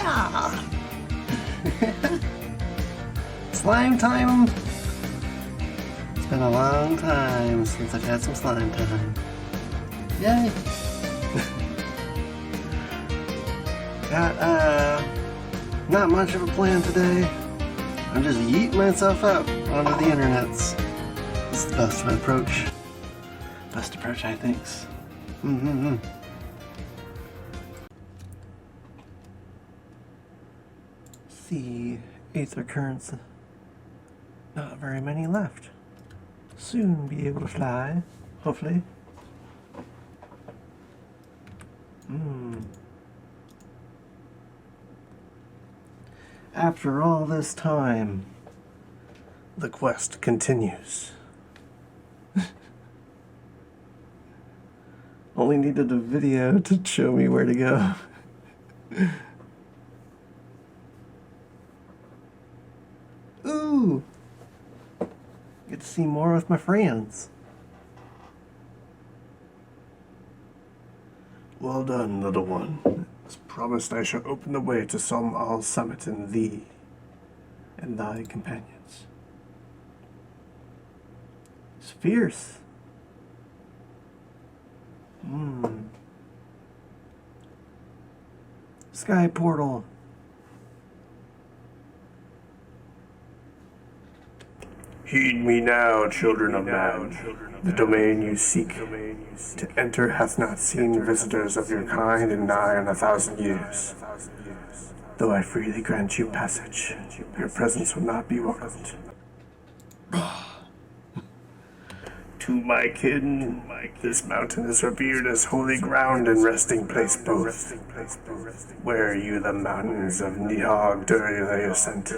Yeah! Slime time! It's been a long time since I've had some slime time. Yay! Got, not much of a plan today. I'm just yeeting myself out onto the internets. This is the best approach. Best approach, I think. See, Aether Currents. Not very many left. Soon be able to fly, hopefully. After all this time, the quest continues. Only needed a video to show me where to go. Ooh! Get to see more with my friends. Well done, little one. As promised, I shall open the way to Sohm Al Summit in thee and thy companions. It's fierce. Sky portal. Heed me now, children of man. The domain you seek to enter hath not seen visitors of your kind in nigh on 1,000 years. Though I freely grant you passage, your presence will not be welcomed. To my kin, this mountain is revered as holy ground and resting place both. Where you the mountains of Nihog during thy ascent?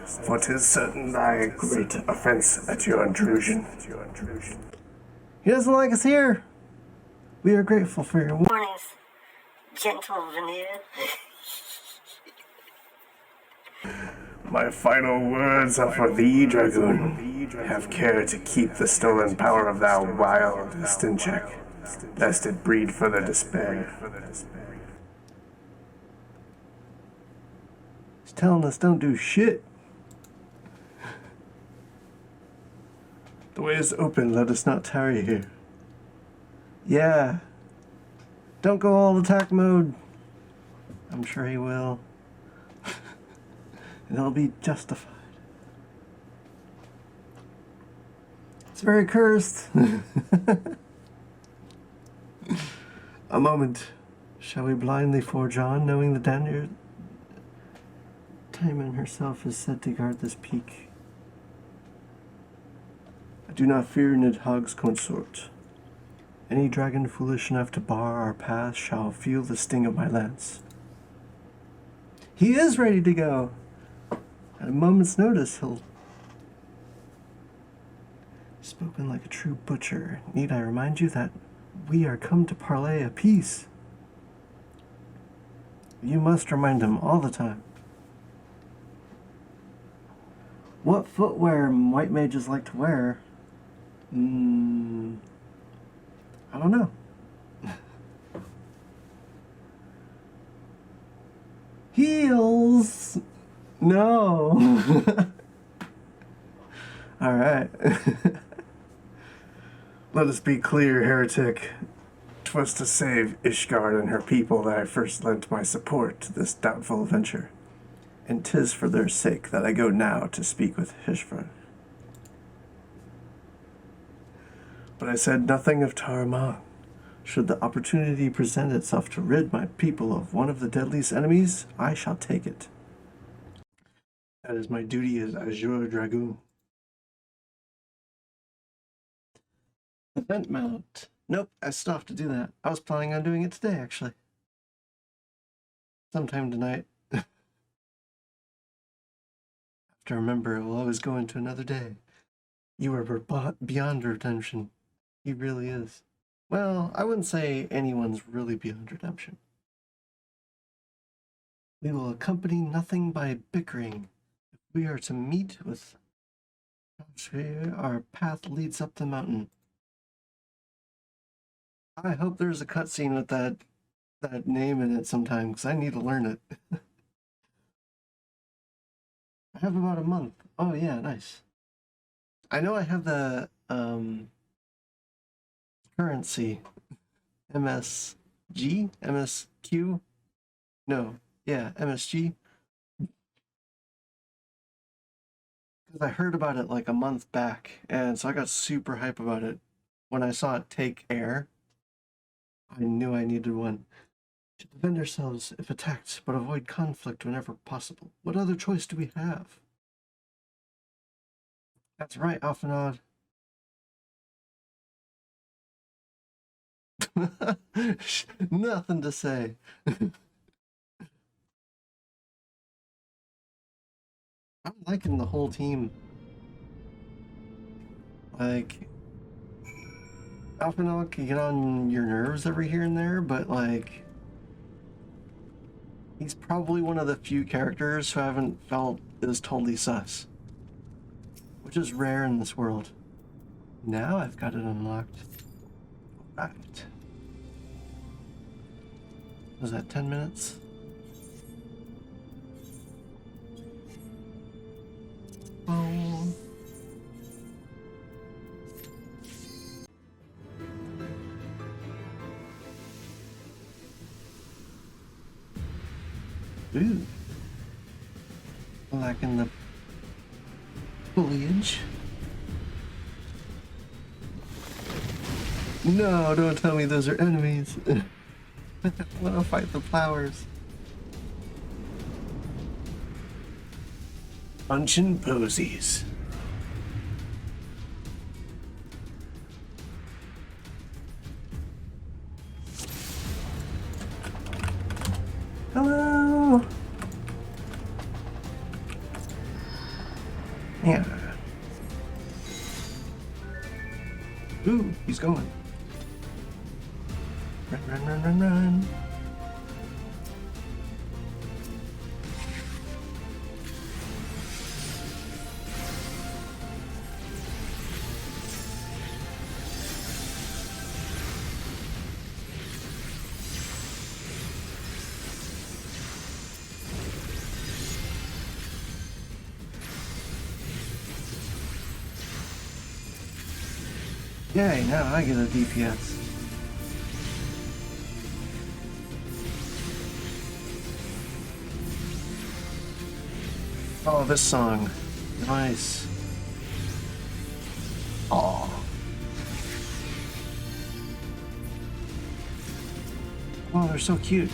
For 'tis certain thy great offense at your intrusion. He doesn't like us here. We are grateful for your warnings, gentle veneer. My final words are for thee, Dragoon. Have care to keep the stolen power of thou wildest in check, lest it breed further despair. He's telling us don't do shit. The way is open, let us not tarry here. Yeah. Don't go all attack mode. I'm sure he will. And it'll be justified. It's very cursed. A moment. Shall we blindly forge on, knowing the danger? Timon herself is said to guard this peak. I do not fear Nidhogg's consort. Any dragon foolish enough to bar our path shall feel the sting of my lance. He is ready to go. At a moment's notice, he'll... Spoken like a true butcher. Need I remind you that we are come to parley a peace? You must remind him all the time. What footwear white mages like to wear? I don't know. Heels! No! Alright. Let us be clear, heretic. 'Twas to save Ishgard and her people that I first lent my support to this doubtful venture, and 'tis for their sake that I go now to speak with Hishvar. But I said nothing of Taramon. Should the opportunity present itself to rid my people of one of the deadliest enemies, I shall take it. That is my duty as Azure Dragoon. Event mount. Nope, I still have to do that. I was planning on doing it today, actually. Sometime tonight. Have to remember, it will always go into another day. You are beyond redemption. He really is. Well, I wouldn't say anyone's really beyond redemption. We will accompany nothing by bickering. If we are to meet with... Our path leads up the mountain. I hope there's a cutscene with that name in it sometime, because I need to learn it. have about a month. Oh yeah, nice. I know I have the currency MSG, MSQ. No, yeah, MSG. Because I heard about it like a month back, and so I got super hype about it. When I saw it take air, I knew I needed one. To defend ourselves if attacked, but avoid conflict whenever possible. What other choice do we have? That's right, Alphanod. Nothing to say. I'm liking the whole team. Like, Alphanod can get on your nerves every here and there, but like, he's probably one of the few characters who I haven't felt is totally sus. Which is rare in this world. Now I've got it unlocked. Right. Was that 10 minutes? Oh. Ooh. Like in the foliage. No, don't tell me those are enemies. I want to fight the flowers. Punching posies. Hello. Yeah. Ooh, he's going. Run, run, run, run, run. Yay, now I get a DPS. Oh, this song. Nice. Aw. Oh, they're so cute.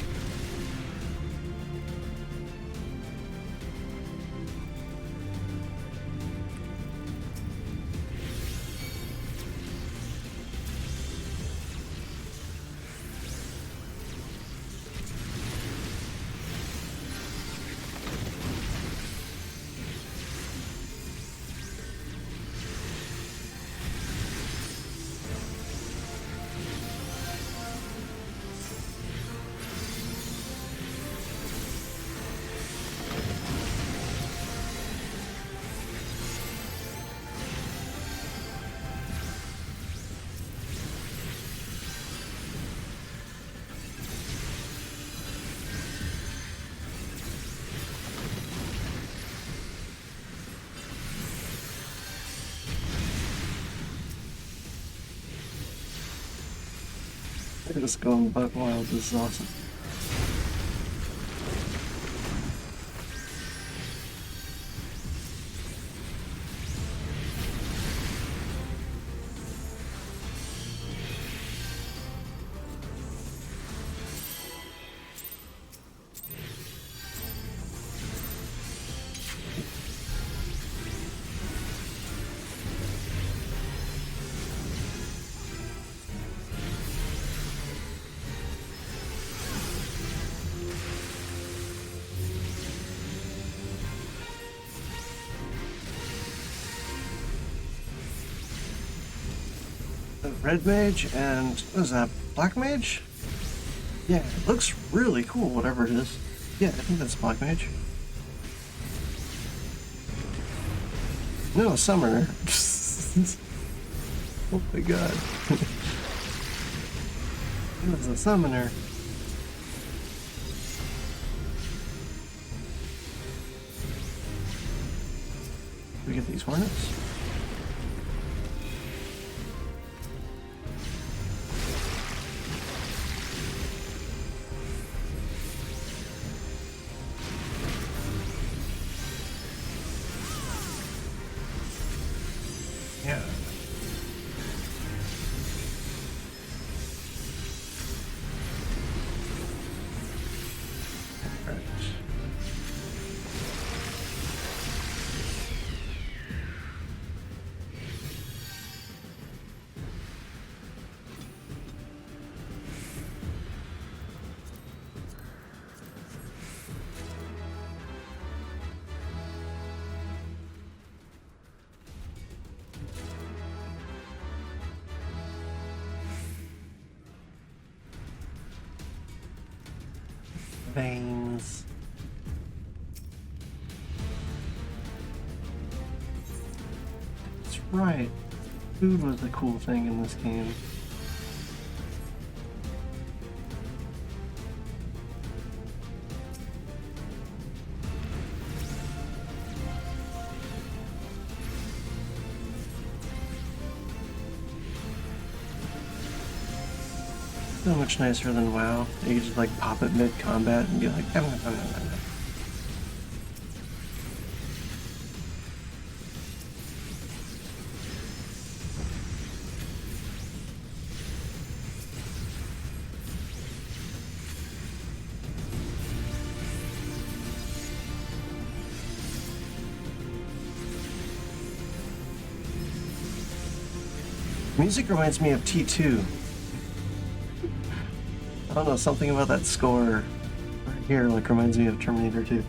They're just going buck wild. This is awesome. Red mage and what is that? Black mage? Yeah, it looks really cool, whatever it is. Yeah, I think that's black mage. No, summoner. Oh my god. It was a summoner. these hornets. Yeah. Right. Veins. That's right. Food was the cool thing in this game. So much nicer than WoW. You could just like pop it mid-combat and be like, Music reminds me of T2. I don't know, something about that score right here like reminds me of Terminator 2.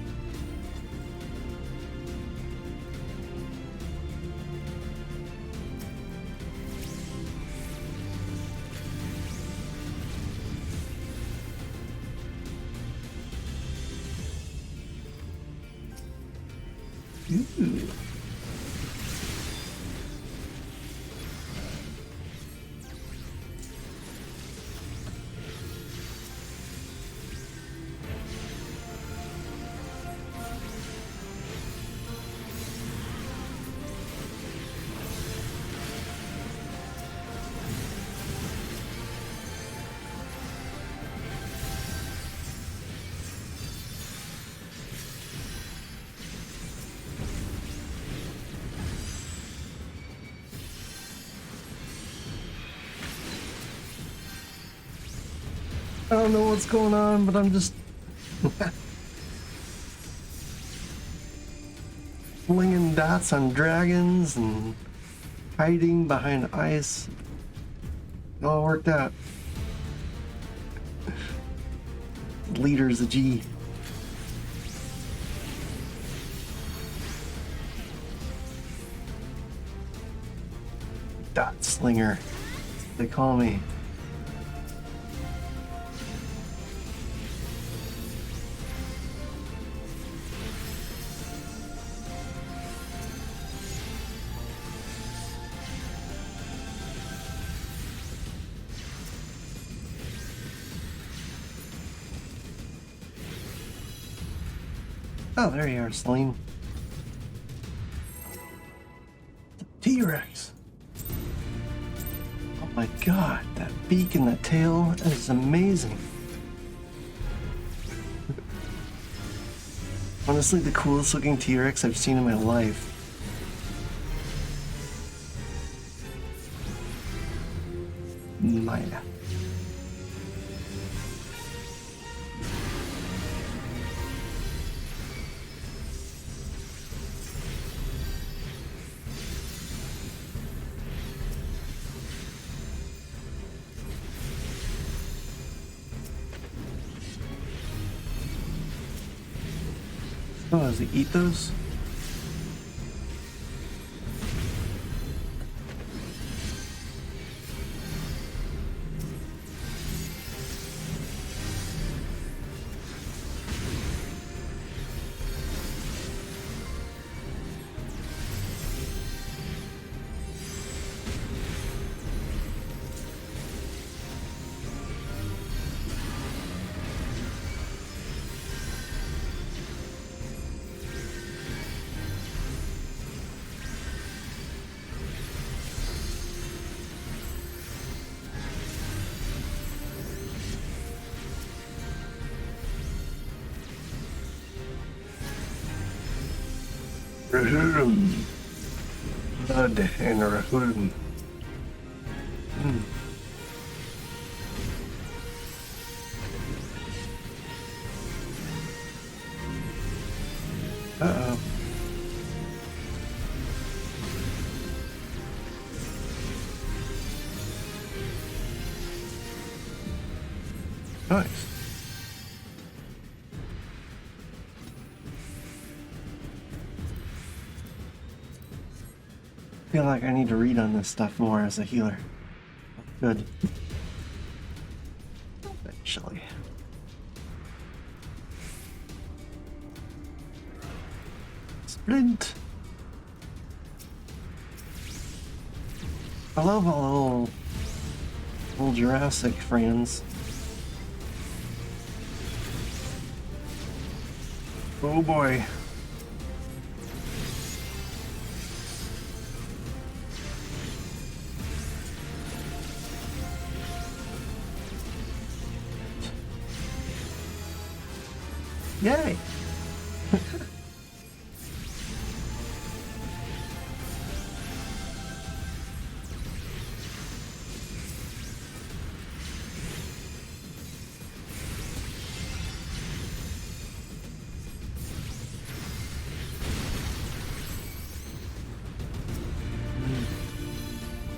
Ooh. I don't know what's going on, but I'm just flinging dots on dragons and hiding behind ice. It all worked out. Leader's a G. Dot slinger, they call me. Oh, there you are, Celine. The T-Rex. Oh my god, that beak and that tail is amazing. Honestly, the coolest looking T-Rex I've seen in my life. Maya. Oh, does he eat those? Rahulm. Blood and Rahulm. Uh-oh. Nice. I feel like I need to read on this stuff more as a healer. Good. Eventually. Splint. I love all the old Jurassic friends. Oh boy. Yay!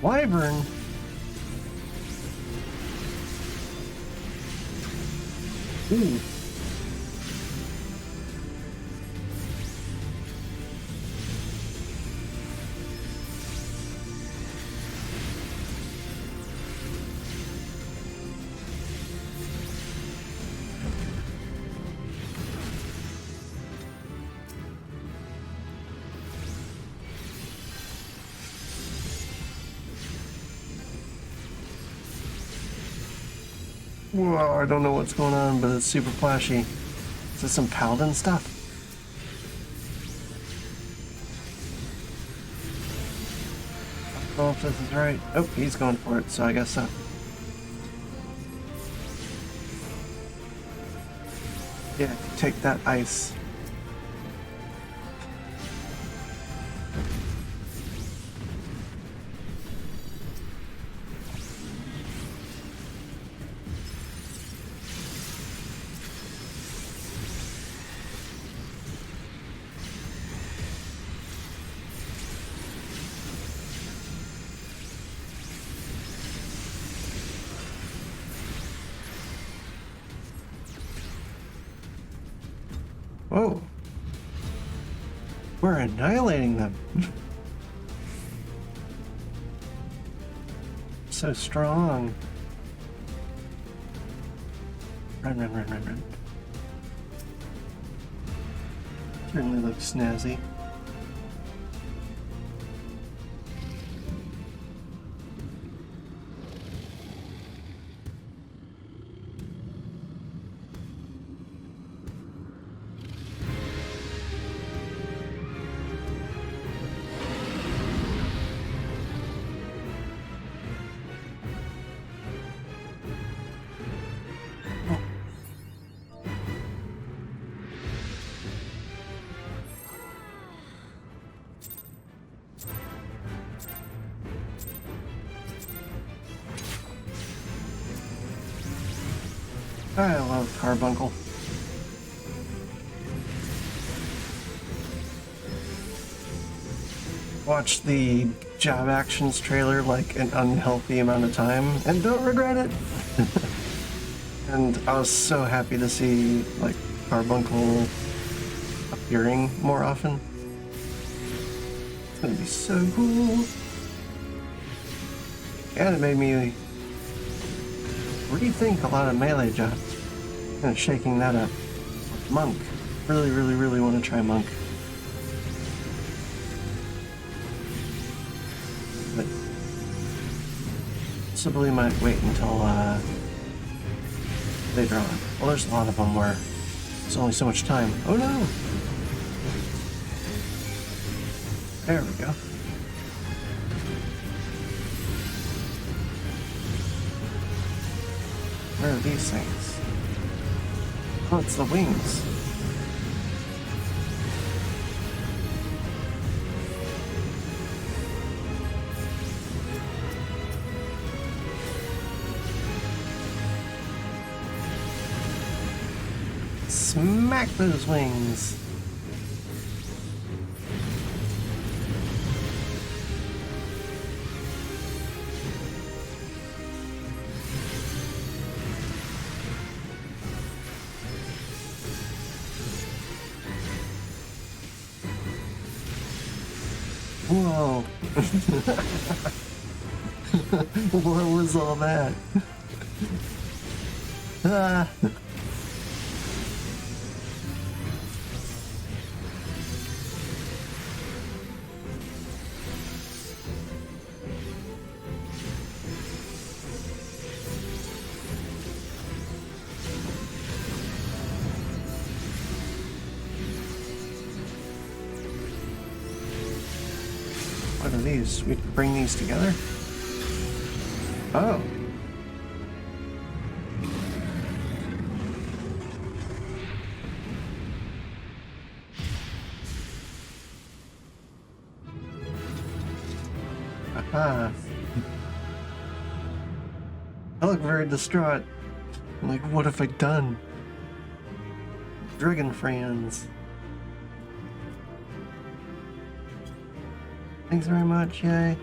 Wyvern. Ooh. Whoa, I don't know what's going on, but it's super flashy. Is this some paladin stuff? I don't know if this is right. Oh, he's going for it, so I guess so. Yeah, take that ice. Whoa. We're annihilating them. So strong. Run, run, run, run, run. Certainly looks snazzy. I love Carbuncle. Watched the Job Actions trailer like an unhealthy amount of time and don't regret it. And I was so happy to see like Carbuncle appearing more often. It's gonna be so cool. And it made me rethink a lot of melee jobs. Kind of shaking that up. Monk. Really, really, really want to try Monk. But possibly might wait until later on. Well, there's a lot of them where it's only so much time. Oh no! There we go. Where are these things? Oh, it's the wings. Smack those wings. Whoa. What was all that? Ah. What are these? We bring these together? Oh. Aha. I look very distraught. Like, what have I done? Dragon friends. Thanks very much, yay.